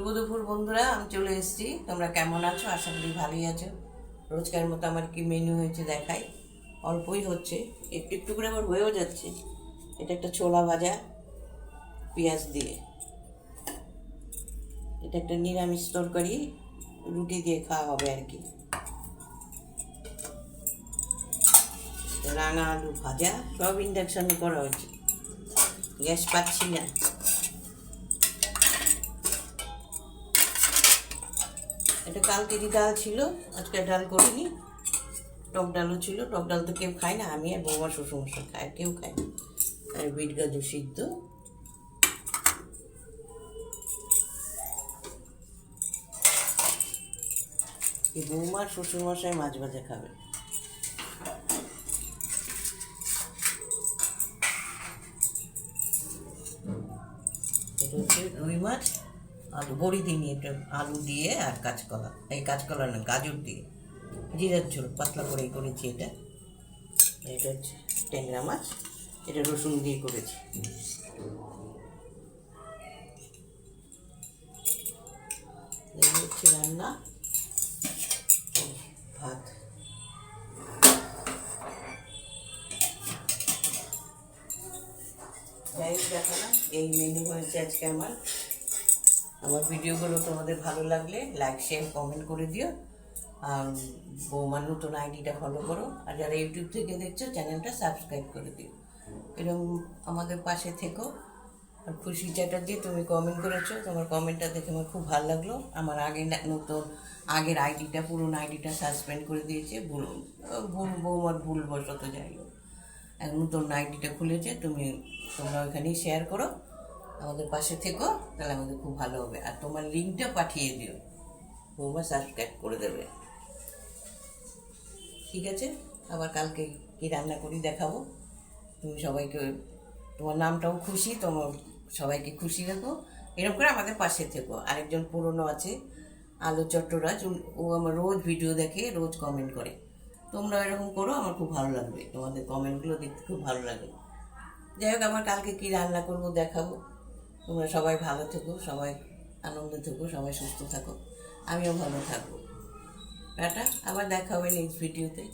শুভ দুপুর বন্ধুরা, আমি চলে এসেছি। তোমরা কেমন আছো? আশা করি ভালোই আছো। রোজকার মতো আমার কি মেনু হয়েছে দেখাই। অল্পই হচ্ছে, একটু একটু করে আবার হয়েও যাচ্ছে। এটা একটা ছোলা ভাজা পেঁয়াজ দিয়ে, এটা একটা নিরামিষ তরকারি, রুটি দিয়ে খাওয়া হবে আর কি। রাঙা আলু ভাজা, সব ইন্ডাকশনে করা হয়েছে, গ্যাস পাচ্ছি না। এটা কালকেরই ডাল ছিল, আজকে ডাল করিনি। টক ডালও ছিল, টক ডাল তো কেউ খায় না, আমি আর বৌমা শ্বশুরমশাই খায়, কেউ খায় না। আর বিট গাজর সিদ্ধ, এই বৌমার শ্বশুরমশাই মাছ ভাজা খাবে। এটা হচ্ছে রুই মাছ, আলু বড়ি দিয়ে নিয়ে, এটা আলু দিয়ে আর কাঁচকলা, এই কাঁচকলা না গাজর দিয়ে জিরার ঝোল পাতলা করেই করেছি এটা। এটা হচ্ছে ট্যাংরা মাছ, এটা রসুন দিয়ে করেছি। এই হচ্ছে রান্না, ভাত। যাই হোক, দেখালাম এই মেনু হয়েছে আজকে আমার। আমার ভিডিওগুলো তোমাদের ভালো লাগলে লাইক শেয়ার কমেন্ট করে দিও। আর বৌমার নতুন আইডিটা ফলো করো, আর যারা ইউটিউব থেকে দেখছো চ্যানেলটা সাবস্ক্রাইব করে দিও। এরকম আমাদের পাশে থেকো। আর খুশি চ্যাটার্জি, তুমি কমেন্ট করেছো, তোমার কমেন্টটা দেখে আমার খুব ভালো লাগলো। আমার নতুন আগের আইডিটা, পুরনো আইডিটা সাসপেন্ড করে দিয়েছে, বৌমার ভুলবশত, যাই হোক এক নতুন আইডিটা খুলেছে। তোমরা ওইখানেই শেয়ার করো, আমাদের পাশে থেকো, তাহলে আমাদের খুব ভালো হবে। আর তোমার লিঙ্কটা পাঠিয়ে দিও, বৌমা সাবস্ক্রাইব করে দেবে। ঠিক আছে, আবার কালকে কী রান্না করি দেখাবো। তুমি সবাইকে, তোমার নামটাও খুশি, তোমার সবাইকে খুশি রাখো। এরকম করে আমাদের পাশে থেকো। আরেকজন পুরনো আছে, আলো চট্টরাজ, ও আমার রোজ ভিডিও দেখে, রোজ কমেন্ট করে। তোমরা এরকম করো, আমার খুব ভালো লাগবে, তোমাদের কমেন্টগুলো দেখতে খুব ভালো লাগে। যাই হোক, আমার কালকে কী রান্না করবো দেখাবো। তোমরা সবাই ভালো থেকো, সবাই আনন্দে থেকো, সবাই সুস্থ থাকো, আমিও ভালো থাকবো। টাটা, আবার দেখা হবে নেক্সট ভিডিওতে।